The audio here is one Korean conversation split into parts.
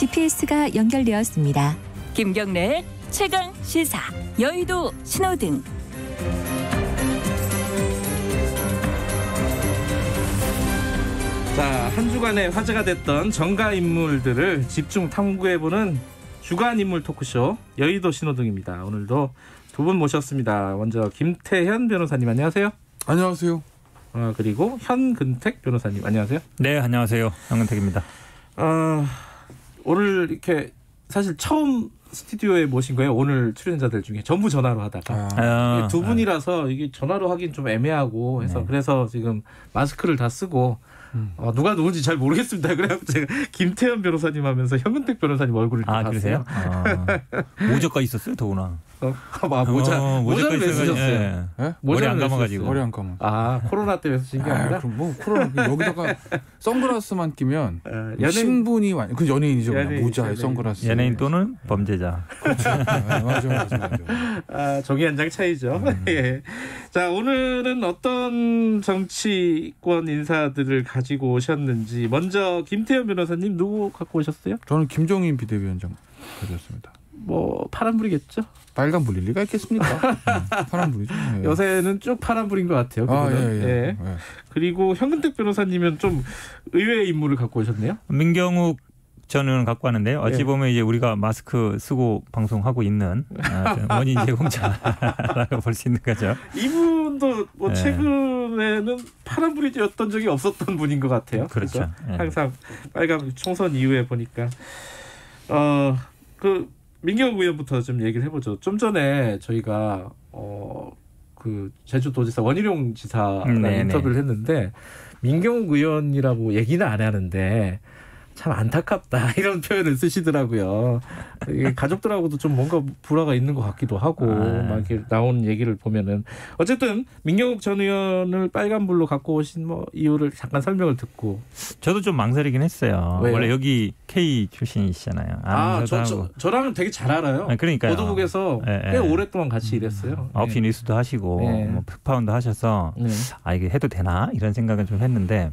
GPS가 연결되었습니다. 김경래의 최강 시사 여의도 신호등. 자, 한 주간에 화제가 됐던 정가 인물들을 집중 탐구해보는 주간 인물 토크쇼 여의도 신호등입니다. 오늘도 두 분 모셨습니다. 먼저 김태현 변호사님 안녕하세요. 안녕하세요. 그리고 현근택 변호사님 안녕하세요. 네, 안녕하세요. 현근택입니다. 오늘 이렇게 사실 처음 스튜디오에 모신 거예요. 오늘 출연자들 중에 전부 전화로 하다가 두 분이라서 이게 전화로 하긴 좀 애매하고 해서 그래서 지금 마스크를 다 쓰고 누가 누군지 잘 모르겠습니다. 그래서 제가 김태현 변호사님 하면서 현근택 변호사님 얼굴을 좀 봤어요. 그러세요? 모자가 있었어요, 더구나. 모자를 왜 쓰셨어요? 네? 머리 안 감아가지고. 머리 안 감아. 코로나 때문에 쓰신 게 아니라? 그럼 뭐 코로나 여기다가 선글라스만 끼면 연예인, 신분이 그 연예인이죠. 연예인, 모자에 연예인. 선글라스. 연예인 또는 범죄자. 그렇죠. 맞아. 종이 한 장 차이죠. 예. 자, 오늘은 어떤 정치권 인사들을 가지고 오셨는지 먼저 김태현 변호사님 누구 갖고 오셨어요? 저는 김종인 비대위원장 가져왔습니다. 뭐 파란불이겠죠? 빨간불일 리가 있겠습니까? 파란불이죠. 예. 요새는 쭉 파란불인 것 같아요. 예. 그리고 현근택 변호사님은 좀 의외의 인물을 갖고 오셨네요. 민경욱 전 의원 갖고 왔는데요. 어찌 보면 이제 우리가 마스크 쓰고 방송하고 있는 원인 제공자라고 볼 수 있는 거죠. 이분도 뭐 최근에는 파란불이었던 적이 없었던 분인 것 같아요. 그렇죠. 항상 빨간 총선 이후에 보니까 민경욱 의원부터 좀 얘기를 해보죠. 좀 전에 저희가 그 제주도지사 원희룡 지사랑 인터뷰를 했는데 민경욱 의원이라고 얘기는 안 하는데 참 안타깝다 이런 표현을 쓰시더라고요. 가족들하고도 좀 뭔가 불화가 있는 것 같기도 하고 막 이렇게 나온 얘기를 보면은 어쨌든 민경욱 전 의원을 빨간불로 갖고 오신 뭐 이유를 잠깐 설명을 듣고 저도 좀 망설이긴 했어요. 왜요? 원래 여기 K 출신이시잖아요. 저랑 되게 잘 알아요. 그러니까요. 보도국에서 꽤 오랫동안 같이 일했어요. 9시 뉴스도 하시고 뭐 특파원도 하셔서 이게 해도 되나 이런 생각을 좀 했는데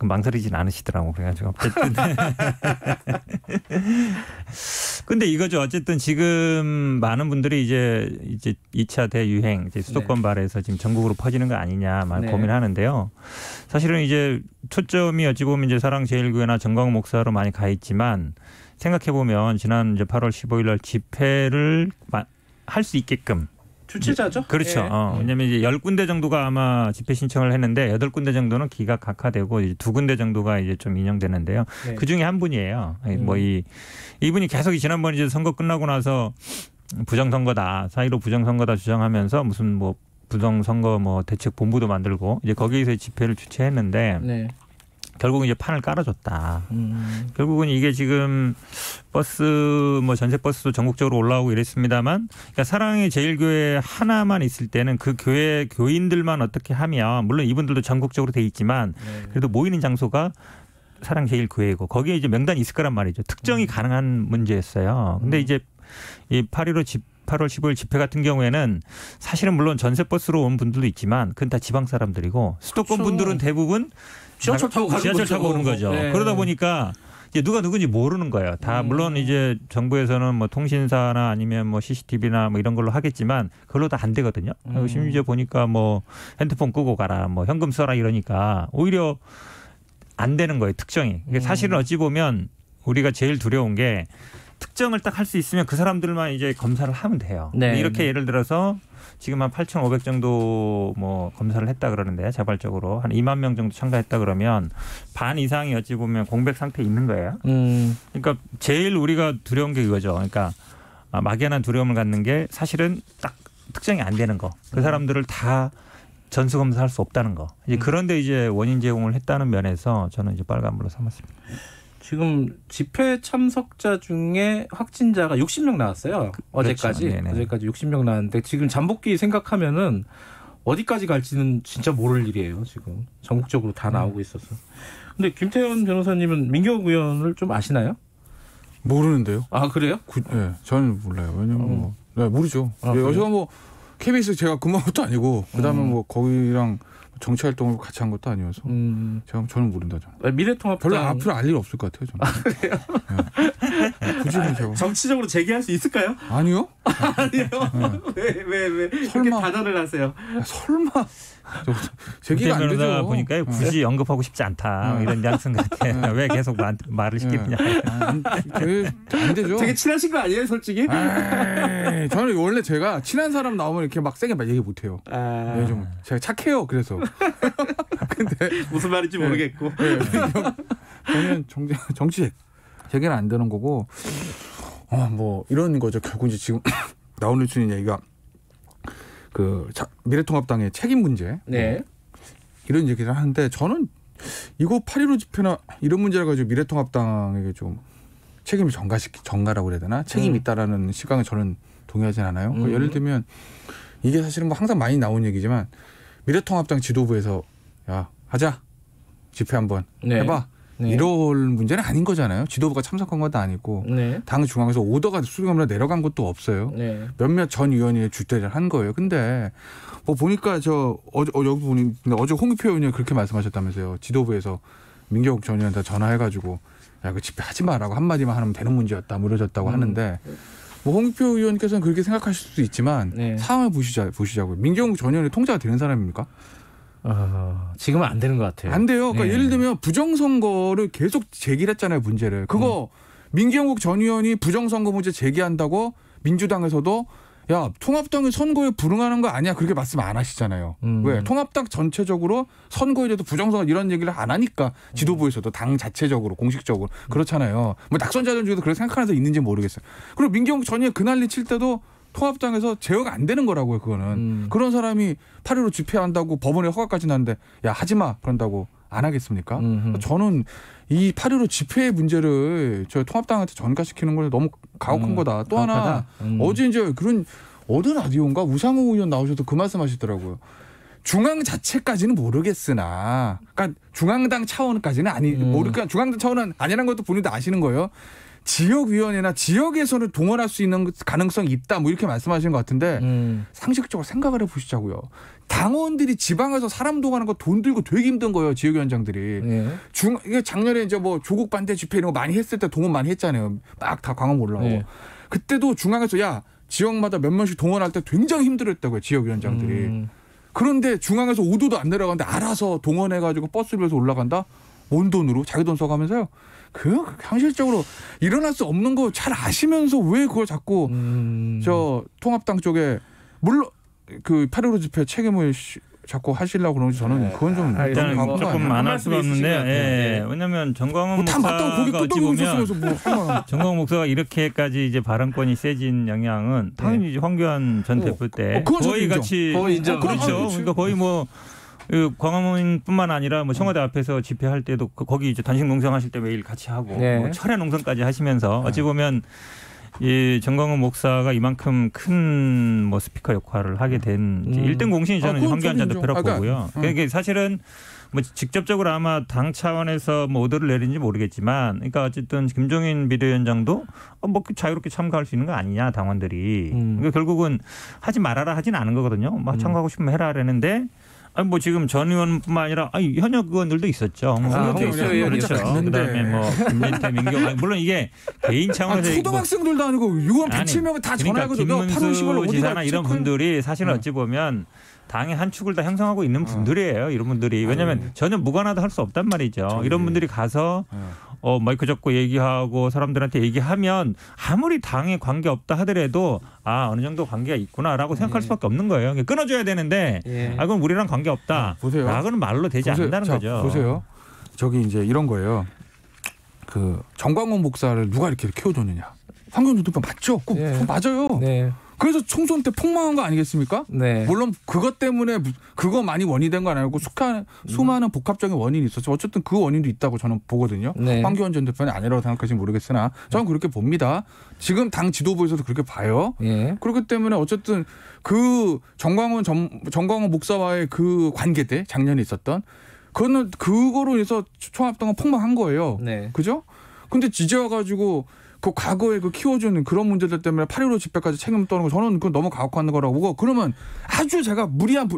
망설이진 않으시더라고. 그래가지고 어쨌든 근데 이거죠. 어쨌든 지금 많은 분들이 이제 2차 대유행 이제 수도권 발에서 지금 전국으로 퍼지는 거 아니냐 고민하는데요. 사실은 이제 초점이 어찌 보면 이제 사랑제일교회나 정광훈 목사로 많이 가 있지만 생각해 보면 지난 이제 8월 15일 날 집회를 할 수 있게끔 주최자죠? 그렇죠. 왜냐하면 이제 10군데 정도가 아마 집회 신청을 했는데 8군데 정도는 기각 각하되고 이제 2군데 정도가 이제 좀 인용되는데요. 그 중에 한 분이에요. 뭐 이분이 계속 지난번 이제 선거 끝나고 나서 부정선거다, 4.15 부정선거다 주장하면서 무슨 뭐 부정선거 뭐 대책 본부도 만들고 이제 거기에서 집회를 주최했는데. 결국은 이제 판을 깔아줬다. 결국은 이게 지금 버스 뭐 전세 버스도 전국적으로 올라오고 이랬습니다만, 그러니까 사랑의 제일교회 하나만 있을 때는 그 교회 교인들만 어떻게 하면 물론 이분들도 전국적으로 돼 있지만 그래도 모이는 장소가 사랑제일교회고 거기에 이제 명단이 있을 거란 말이죠. 특정이 가능한 문제였어요. 근데 이제 이 8.15 15일 집회 같은 경우에는 사실은 물론 전세 버스로 온 분들도 있지만 그건 다 지방 사람들이고 수도권 분들은 대부분 지하철 타고 오는 거죠. 그러다 보니까 이제 누가 누군지 모르는 거예요. 다 물론 이제 정부에서는 뭐 통신사나 아니면 뭐 CCTV나 뭐 이런 걸로 하겠지만 그걸로 다 안 되거든요. 심지어 보니까 뭐 핸드폰 끄고 가라, 뭐 현금 써라 이러니까 오히려 안 되는 거예요. 특정이. 사실은 어찌 보면 우리가 제일 두려운 게 특정을 딱 할 수 있으면 그 사람들만 이제 검사를 하면 돼요. 이렇게 예를 들어서 지금 한 8,500 정도 뭐 검사를 했다 그러는데 자발적으로 한 2만 명 정도 참가했다 그러면 반 이상이 어찌 보면 공백 상태에 있는 거예요. 그러니까 제일 우리가 두려운 게 이거죠. 그러니까 막연한 두려움을 갖는 게 사실은 딱 특정이 안 되는 거. 그 사람들을 다 전수검사할 수 없다는 거. 이제 그런데 이제 원인 제공을 했다는 면에서 저는 이제 빨간불로 삼았습니다. 지금 집회 참석자 중에 확진자가 60명 나왔어요. 어제까지. 그렇죠. 어제까지 60명 나왔는데 지금 잠복기 생각하면은 어디까지 갈지는 진짜 모를 일이에요. 지금 전국적으로 다 나오고 있어서. 근데 김태현 변호사님은 민경욱 의원을 좀 아시나요? 모르는데요. 아, 그래요? 네, 저는 몰라요. 왜냐면 모르죠. 제가 뭐 KBS 제가 근무한 것도 아니고 그다음에 뭐 거기랑 정치 활동을 같이 한 것도 아니어서 저는 모른다. 저는. 미래통합당 별로 앞으로 알 일 없을 것 같아요. 저는. 네. 굳이 제가 정치적으로 재개할 수 있을까요? 아니요. 아니요. 왜 그렇게 설마. 단언을 하세요? 설마. 제기가 안 되죠. 보니까 굳이 언급하고 싶지 않다. 이런 뉘앙스 같아. 왜 계속 말을 시키느냐. 안 되죠. 되게 친하신 거 아니에요, 솔직히? 저는 원래 제가 친한 사람 나오면 이렇게 막 세게 얘기 못 해요. 네, 좀 제가 착해요. 그래서. 근데 무슨 말인지 모르겠고. 저는 정치 재개는 안 되는 거고. 뭐 이런 거죠. 결국 이제 지금 나오는 수는 얘기가 미래통합당의 책임 문제. 네. 이런 얘기를 하는데 저는 이거 8.15 집회나 이런 문제를 가지고 미래통합당에게 좀 책임을 전가라고 그래야 되나? 책임이 있다라는 시각에 저는 동의하진 않아요. 그러니까 예를 들면 이게 사실은 뭐 항상 많이 나온 얘기지만 미래통합당 지도부에서 야 하자 집회 한번 해봐. 네. 이럴 문제는 아닌 거잖아요. 지도부가 참석한 것도 아니고 당 중앙에서 오더가 수렴으로 내려간 것도 없어요. 몇몇 전 의원이 주대를 한 거예요. 근데 뭐 보니까 여기 보니 어제 홍익표 의원이 그렇게 말씀하셨다면서요. 지도부에서 민경욱 전 의원한테 전화해가지고 야 그 집회 하지 마라고 한마디만 하면 되는 문제였다 물어졌다고 하는데 뭐 홍익표 의원께서는 그렇게 생각하실 수도 있지만 상황을 보시자고요. 민경욱 전 의원이 통제가 되는 사람입니까? 지금은 안 되는 것 같아요. 안 돼요. 그러니까 예를 들면 부정선거를 계속 제기를 했잖아요. 문제를. 그거 민경욱 전 의원이 부정선거 문제 제기한다고 민주당에서도 야 통합당이 선거에 불응하는 거 아니야. 그렇게 말씀 안 하시잖아요. 왜? 통합당 전체적으로 선거에 대해서 부정선거 이런 얘기를 안 하니까 지도부에서도 당 자체적으로 공식적으로 그렇잖아요. 뭐 낙선자들 중에도 그렇게 생각하는 사람이 있는지 모르겠어요. 그리고 민경욱 전 의원 그 난리 칠 때도 통합당에서 제어가 안 되는 거라고요. 그거는. 그런 사람이 8.15 집회한다고 법원에 허가까지 났는데 야 하지마 그런다고 안 하겠습니까? 저는 이 8.15 집회의 문제를 저 통합당한테 전가시키는 걸 너무 가혹한 거다. 또 하나 어제 이제 그런 어느 라디오인가 우상호 의원 나오셔서 그 말씀하시더라고요. 중앙 자체까지는 모르겠으나, 그러니까 중앙당 차원까지는 모르니까 중앙당 차원은 아니라는 것도 본인도 아시는 거예요. 지역위원회나 지역에서는 동원할 수 있는 가능성이 있다. 뭐 이렇게 말씀하시는 것 같은데 상식적으로 생각을 해보시자고요. 당원들이 지방에서 사람 동원하는 거 돈 들고 되게 힘든 거예요. 지역위원장들이. 이게 작년에 이제 뭐 조국 반대 집회 이런 거 많이 했을 때 동원 많이 했잖아요. 막 다 광화문 올라오고. 그때도 중앙에서 야 지역마다 몇 명씩 동원할 때 굉장히 힘들었다고요. 지역위원장들이. 그런데 중앙에서 5도도 안 내려가는데 알아서 동원해가지고 버스를 빌려서 올라간다? 뭔 돈으로? 자기 돈 써가면서요. 그 현실적으로 일어날 수 없는 거 잘 아시면서 왜 그걸 자꾸 저 통합당 쪽에 물론 그 8.15 집회 책임을 자꾸 하시려고 그러는지 저는 그건 좀 일단 조금 안 할 수가 없는데 왜냐하면 정광훈 목사가 어찌 보면 정광훈 목사가 이렇게까지 이제 발언권이 세진 영향은 당연히 이제 황교안 전 대표 때 거의 같이 그렇죠. 그러니까 거의 뭐 광화문뿐만 아니라 뭐 청와대 앞에서 집회할 때도 거기 이제 단식 농성 하실 때 매일 같이 하고 뭐 철야 농성까지 하시면서 어찌 보면 이 정광훈 목사가 이만큼 큰 뭐 스피커 역할을 하게 된 1등 공신이 저는 황교안 전 대표라고 보고요. 그러니까 사실은 뭐 직접적으로 아마 당 차원에서 뭐 오더를 내린지 모르겠지만, 그러니까 어쨌든 김종인 비대위원장도 뭐 자유롭게 참가할 수 있는 거 아니냐 당원들이. 그러니까 결국은 하지 말아라 하진 않은 거거든요. 막 참가하고 싶으면 해라 그랬는데. 뭐 지금 전 의원뿐만 아니라 현역 의원들도 있었죠. 그렇죠. 그다음에 뭐 김진태, 민경 물론 이게 개인 차원에서 초등학생들도 아니고 의원 107명을 다 전화해가지고 그러니까 김문수 지사나 이런 분들이 사실은 어찌 보면 당의 한 축을 다 형성하고 있는 분들이에요. 이런 분들이. 왜냐하면 전혀 무관하다 할 수 없단 말이죠. 이런 분들이 가서 마이크 잡고 얘기하고 사람들한테 얘기하면 아무리 당에 관계 없다 하더라도 어느 정도 관계가 있구나라고 생각할 수밖에 없는 거예요. 끊어줘야 되는데 그건 우리랑 관계 없다. 라고는 말로 되지 않는다는 거죠. 보세요. 저기 이제 이런 거예요. 그 정광훈 목사를 누가 이렇게 키워줬느냐. 황교안 대표 맞죠? 맞아요. 그래서 총선 때 폭망한 거 아니겠습니까? 물론 그것 때문에 그거 많이 원인이 된 건 아니고 수많은 복합적인 원인이 있었죠. 어쨌든 그 원인도 있다고 저는 보거든요. 황교안 전 대표는 아니라고 생각하시면 모르겠으나 저는 그렇게 봅니다. 지금 당 지도부에서도 그렇게 봐요. 그렇기 때문에 어쨌든 그 정광훈 목사와의 그 관계 때 작년에 있었던 그거로 인해서 통합당은 폭망한 거예요. 그죠? 근데 이제 와가지고 그 과거에 그 키워준 그런 문제들 때문에 8.15 집회까지 책임 떠는 거 저는 그건 너무 가혹한 거라고 보고 그러면 아주 제가 무리한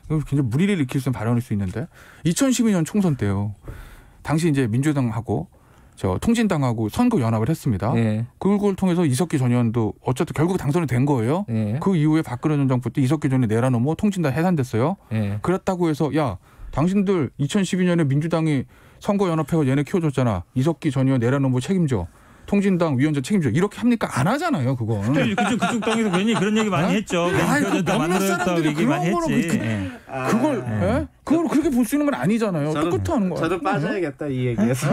굉장히 무리를 일으킬 수 있는 발언일 수 있는데 2012년 총선 때요. 당시 이제 민주당하고 저 통진당하고 선거 연합을 했습니다. 네. 그걸 통해서 이석기 전 의원도 어쨌든 결국 당선이 된 거예요. 네. 그 이후에 박근혜 전 정부 때 이석기 전 의원 내라놓으면 통진당 해산됐어요. 네. 그랬다고 해서 야 당신들 2012년에 민주당이 선거 연합해서 얘네 키워줬잖아. 이석기 전 의원 내라놓으면 책임져. 통진당 위원장 책임져. 이렇게 합니까? 안 하잖아요, 그건. 그쪽 당에서 괜히 그런 얘기 많이 했죠. 몇몇 사람들이 그런 거는 그걸 그렇게 볼 수 있는 건 아니잖아요. 똑같아 하는 거예요. 저도 빠져야겠다 이 얘기에서.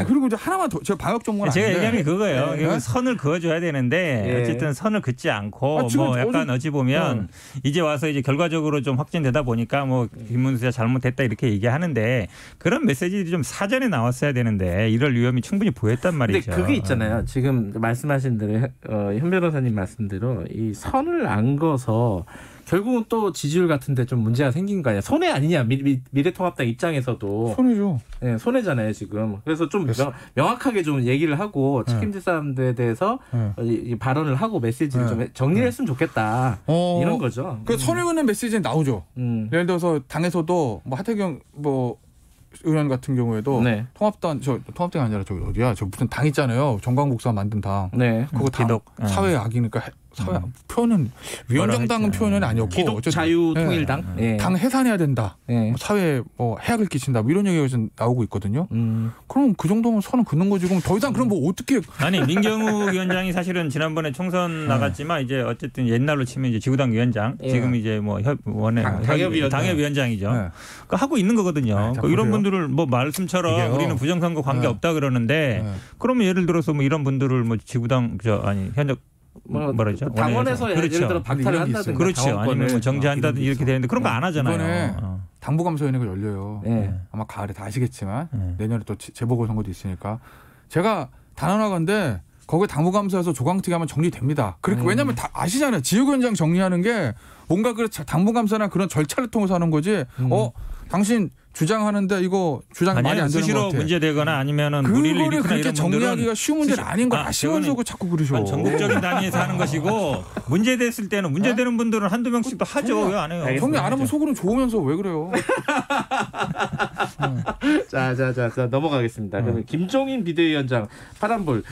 그리고 이제 하나만 더 제가 방역 전문가 제가 아닌데. 얘기하는 그거예요. 선을 그어줘야 되는데 어쨌든 선을 긋지 않고 뭐 약간 어찌 보면 이제 와서 이제 결과적으로 좀 확진되다 보니까 뭐 김문수가 잘못했다 이렇게 얘기하는데 그런 메시지들이 좀 사전에 나왔어야 되는데 이럴 위험이 충분히 보였단 말이죠. 근데 그게 있잖아요. 지금 말씀하신 대로 현 변호사님 말씀대로 이 선을 안 그어서 결국은 또 지지율 같은데 좀 문제가 생긴 거 아니야. 손해 아니냐. 미래통합당 입장에서도. 손해죠. 네, 손해잖아요 지금. 그래서 좀 명확하게 좀 얘기를 하고 책임질 사람들에 대해서 이 발언을 하고 메시지를 좀 정리를 했으면 좋겠다. 이런 거죠. 그 선을 긋는 메시지는 나오죠. 예를 들어서 당에서도 뭐 하태경 뭐 의원 같은 경우에도 통합당이 아니라 저기 어디야? 저 무슨 당 있잖아요. 정광복사 만든 당. 네. 그거 다 사회 악이니까 사회 표현은 위원장당은 표현은 아니었고 기독자유통일당 당 해산해야 된다. 사회에 뭐 해악을 끼친다. 뭐 이런 얘기가 좀 나오고 있거든요. 그럼 그 정도면 선은 긋는 거지. 그럼 더 이상 그럼 뭐 어떻게? 아니 민경욱 위원장이 사실은 지난번에 총선 나갔지만 이제 어쨌든 옛날로 치면 이제 지구당 위원장 지금 이제 뭐 당협위원장이죠. 그 하고 있는 거거든요. 이런 분들을 뭐 말씀처럼 우리는 부정선거 관계 없다 그러는데 그러면 예를 들어서 뭐 이런 분들을 뭐 지구당 현역 뭐라죠? 당원에서 그렇죠. 예를 들어 박탈을 한다든가 그렇죠. 아니면 뭐 정지한다든지 이렇게 되는데 그런 거 안 하잖아요. 이번에 당부감사위원회가 열려요. 아마 가을에 다 아시겠지만 내년에 또 재보궐선거도 있으니까 제가 단언하건데 거기에 당부감사에서 조강특위 하면 정리됩니다. 그렇게 왜냐하면 다 아시잖아요. 지역위원장 정리하는 게 뭔가 그 당부감사나 그런 절차를 통해서 하는 거지. 당신 주장하는데 이거 주장 말이 안 되는 것 같아. 수시로 문제되거나 아니면은 무리를 일으키거나 그렇게 이런 정리하기가 쉬운 문제는 아닌 걸 아쉬워서 자꾸 그러셔. 전국적인 단위에서 하는 것이고 문제됐을 때는 문제되는 분들은 한두 명씩도 하죠. 왜 안 해요? 형님 안 하면 속으로는 좋으면서 왜 그래요? 자 넘어가겠습니다. 그러면 김종인 비대위원장 파란불.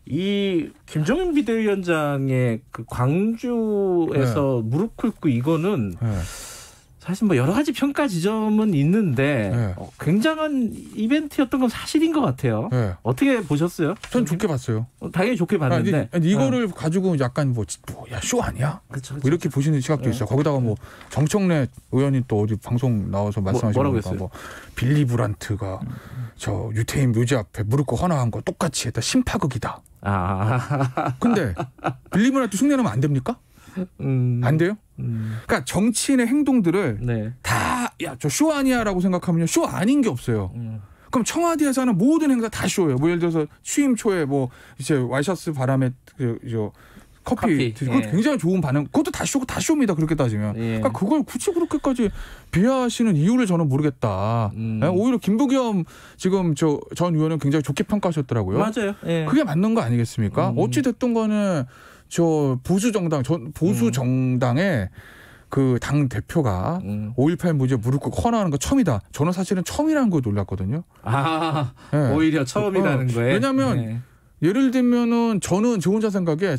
이 김종인 비대위원장의 그 광주에서 무릎 꿇고 이거는 사실 뭐 여러 가지 평가 지점은 있는데 굉장한 이벤트였던 건 사실인 것 같아요. 어떻게 보셨어요? 전 좋게 봤어요. 당연히 좋게 봤는데 아니, 이거를 가지고 약간 쇼 아니야? 그쵸. 뭐 이렇게 보시는 시각도 있어요. 거기다가 뭐 정청래 의원이 또 어디 방송 나와서 말씀하시는 뭐 빌리 브란트가 저 유태인 묘지 앞에 무릎 꿇고 헌화한 거 똑같이 했다. 심파극이다. 근데 빌리 브란트 흉내내면 안 됩니까? 안 돼요? 그러니까 정치인의 행동들을 다 야, 저 쇼 아니야라고 생각하면요. 쇼 아닌 게 없어요. 그럼 청와대에서 하는 모든 행사 다 쇼예요. 뭐 예를 들어서 취임 초에 뭐 이제 와이셔츠 바람에 커피 그것도 굉장히 좋은 반응. 그것도 다 쇼고 다 쇼입니다. 그렇게 따지면. 그러니까 그걸 굳이 그렇게까지 비하하시는 이유를 저는 모르겠다. 오히려 김부겸 지금 저 전 의원은 굉장히 좋게 평가하셨더라고요. 맞아요. 그게 맞는 거 아니겠습니까? 어찌 됐든 거는 저 보수 정당의 그 당 대표가 5.18 문제 무릎 꿇고 헌화하는 거 처음이다. 저는 사실은 처음이라는 거 놀랐거든요. 오히려 처음이라는 거예요. 왜냐하면 예를 들면은 저는 저 혼자 생각에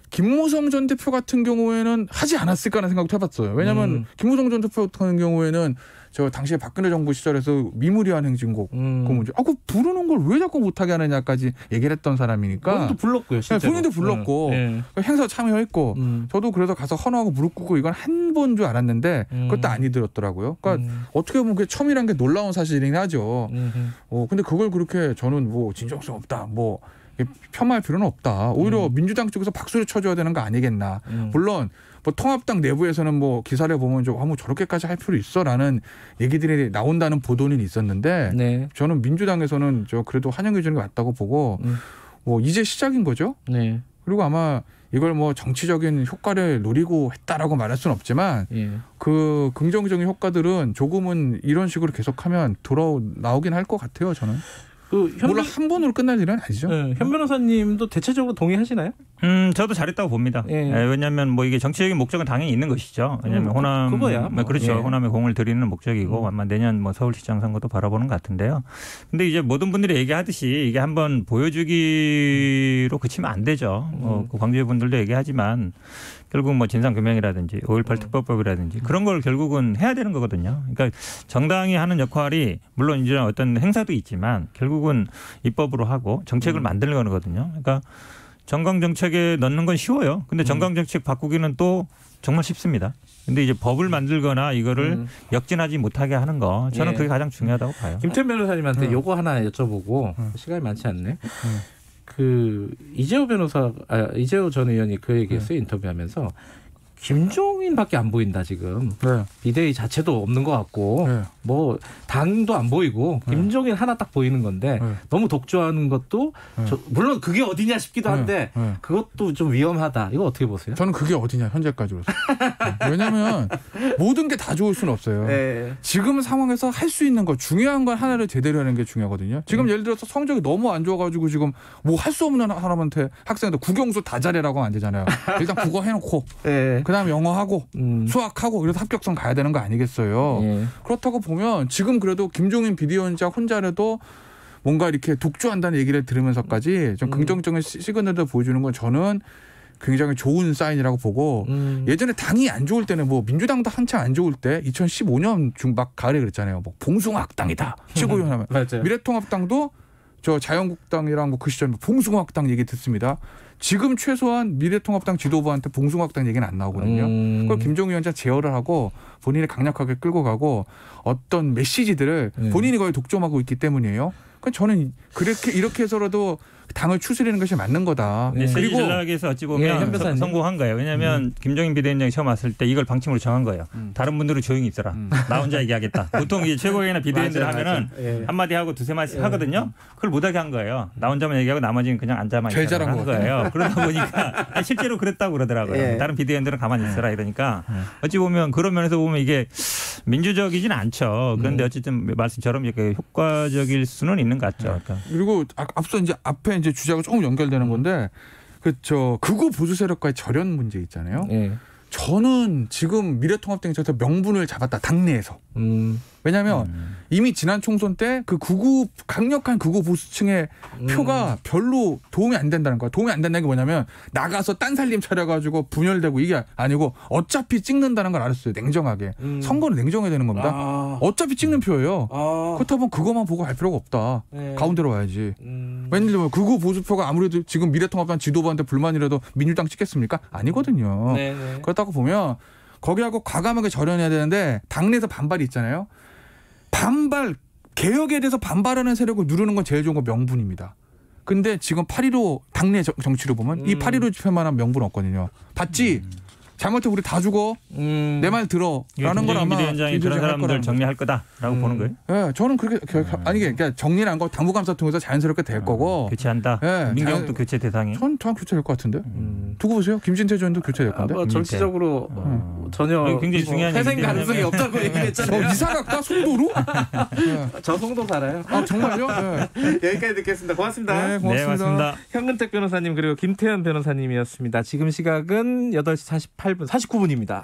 김무성 전 대표 같은 경우에는 하지 않았을까라는 생각도 해봤어요. 왜냐하면 김무성 전 대표 같은 경우에는 저 당시에 박근혜 정부 시절에서 미무리한 행진곡 그 문제. 그 부르는 걸 왜 자꾸 못하게 하느냐까지 얘기를 했던 사람이니까. 본인도 불렀고요. 실제로. 본인도 불렀고 행사 참여했고 저도 그래서 가서 헌화하고 무릎 꿇고 이건 한 번 줄 알았는데 그것도 아니더라고요. 그러니까 어떻게 보면 그게 처음이란 게 놀라운 사실이긴 하죠. 근데 그걸 그렇게 저는 뭐 진정성 없다. 뭐 폄하할 필요는 없다. 오히려 민주당 쪽에서 박수를 쳐줘야 되는 거 아니겠나. 물론 뭐 통합당 내부에서는 뭐 기사를 보면 좀 뭐 저렇게까지 할 필요 있어라는 얘기들이 나온다는 보도는 있었는데 저는 민주당에서는 저 그래도 환영해 주는 게 맞다고 보고 뭐 이제 시작인 거죠. 그리고 아마 이걸 뭐 정치적인 효과를 노리고 했다라고 말할 수는 없지만 그 긍정적인 효과들은 조금은 이런 식으로 계속하면 나오긴 할 것 같아요. 저는. 물론 한 번으로 끝날 일은 아니죠. 네, 현 변호사님도 대체적으로 동의하시나요? 저도 잘했다고 봅니다. 예. 왜냐하면 뭐 이게 정치적인 목적은 당연히 있는 것이죠. 왜냐하면 호남, 그거야. 뭐. 그렇죠. 예. 호남에 공을 들이는 목적이고 아마 내년 뭐 서울시장 선거도 바라보는 것 같은데요. 근데 이제 모든 분들이 얘기하듯이 이게 한번 보여주기로 그치면 안 되죠. 그 광주의 분들도 얘기하지만 결국 뭐 진상규명이라든지 5.18 특별법이라든지 그런 걸 결국은 해야 되는 거거든요. 그러니까 정당이 하는 역할이 물론 이제 어떤 행사도 있지만 결국은 입법으로 하고 정책을 만드는 거거든요. 그러니까 정강정책에 넣는 건 쉬워요. 근데 정강정책 바꾸기는 또 정말 쉽습니다. 근데 이제 법을 만들거나 이거를 역진하지 못하게 하는 거 저는 그게 가장 중요하다고 봐요. 김태현 변호사님한테 요거 하나 여쭤보고 시간이 많지 않네. 이재호 전 의원이 그 얘기했어요. 인터뷰하면서 김종인밖에 안 보인다 지금. 네. 비대위 자체도 없는 것 같고 네. 뭐 당도 안 보이고 김종인 하나 딱 보이는 건데 너무 독주하는 것도 물론 그게 어디냐 싶기도 한데 그것도 좀 위험하다. 이거 어떻게 보세요? 저는 그게 어디냐 현재까지로서. 왜냐하면 모든 게 다 좋을 수는 없어요. 네. 지금 상황에서 할 수 있는 거 중요한 걸 하나를 제대로 하는 게 중요하거든요. 지금 예를 들어서 성적이 너무 안 좋아가지고 지금 뭐 할 수 없는 사람한테 학생들 국영수 다 잘해라고 하면 안 되잖아요. 일단 국어 해놓고 네. 그다음에 영어하고 수학하고 그래서 합격선 가야 되는 거 아니겠어요. 네. 그렇다고 보면 지금 그래도 김종인 비대위원장 혼자라도 뭔가 이렇게 독주한다는 얘기를 들으면서까지 좀 긍정적인 시그널을 보여주는 건 저는 굉장히 좋은 사인이라고 보고 예전에 당이 안 좋을 때는 뭐 민주당도 한참 안 좋을 때 2015년 중막 가을에 그랬잖아요. 뭐 봉숭아학당이다. 최고위원하면 미래통합당도 저 자유한국당이랑 뭐 그 시절 봉숭아학당 얘기 듣습니다. 지금 최소한 미래통합당 지도부한테 봉숭아학당 얘기는 안 나오거든요. 그걸 김종인 위원장 제어를 하고 본인이 강력하게 끌고 가고 어떤 메시지들을 본인이 거의 독점하고 있기 때문이에요. 그러니까 저는 이렇게 해서라도 당을 추스리는 것이 맞는 거다. 그리고 전략에서 어찌 보면 성공한 거예요. 왜냐하면 김종인 비대위원장이 처음 왔을 때 이걸 방침으로 정한 거예요. 다른 분들은 조용히 있어라. 나 혼자 얘기하겠다. 보통 이제 최고위나 비대위원들 하면은 한마디 하고 두세 마디씩 하거든요. 그걸 못하게 한 거예요. 나 혼자만 얘기하고 나머지는 그냥 앉아만 있어라 한 거예요. 그러다 보니까 실제로 그랬다고 그러더라고요. 다른 비대위원들은 가만히 있어라 이러니까 어찌 보면 그런 면에서 보면 이게 민주적이진 않죠. 그런데 어쨌든 말씀처럼 이렇게 효과적일 수는 있는 것 같죠. 그러니까. 그리고 앞서 이제 앞에 이제 주제가 조금 연결되는 건데 극우 보수 세력과의 절연 문제 있잖아요. 저는 지금 미래통합당이 저서 명분을 잡았다 당내에서. 왜냐하면 이미 지난 총선 때 그 강력한 극우 보수층의 표가 별로 도움이 안 된다는 거야. 도움이 안 된다는 게 뭐냐면 나가서 딴 살림 차려가지고 분열되고 이게 아니고 어차피 찍는다는 걸 알았어요. 냉정하게. 선거는 냉정해야 되는 겁니다. 어차피 찍는 표예요. 그렇다면 그것만 보고 할 필요가 없다. 가운데로 와야지. 왜냐하면 극우 보수표가 아무래도 지금 미래통합당 지도부한테 불만이라도 민주당 찍겠습니까? 아니거든요. 그렇다고 보면 거기하고 과감하게 절연해야 되는데 당내에서 반발이 있잖아요. 개혁에 대해서 반발하는 세력을 누르는 건 제일 좋은 건 명분입니다. 근데 지금 8.15 당내 정치를 보면 이 8.15 집회만한 명분 없거든요. 봤지? 잘못해 우리 다 죽어. 내 말 들어. 라는 걸 아마 비대위원장이 그런 사람들 정리할 거다라고 보는 거예요? 네, 저는 그렇게 그러니까 정리를 한 거 당부감사 통해서 자연스럽게 될 거고. 교체한다. 네, 민경욱도 교체 대상이. 전 교체될 것 같은데. 두고 보세요. 김진태 전 의원도 교체될 건데. 정치적으로 전혀 굉장히 중요한 회생 가능성이 없다고 얘기했잖아요. 이사각다 송도로? 저 송도 살아요. 정말요? 여기까지 듣겠습니다. 고맙습니다. 네, 고맙습니다. 현근택 변호사님 그리고 김태현 변호사님이었습니다. 지금 시각은 8시 49분입니다.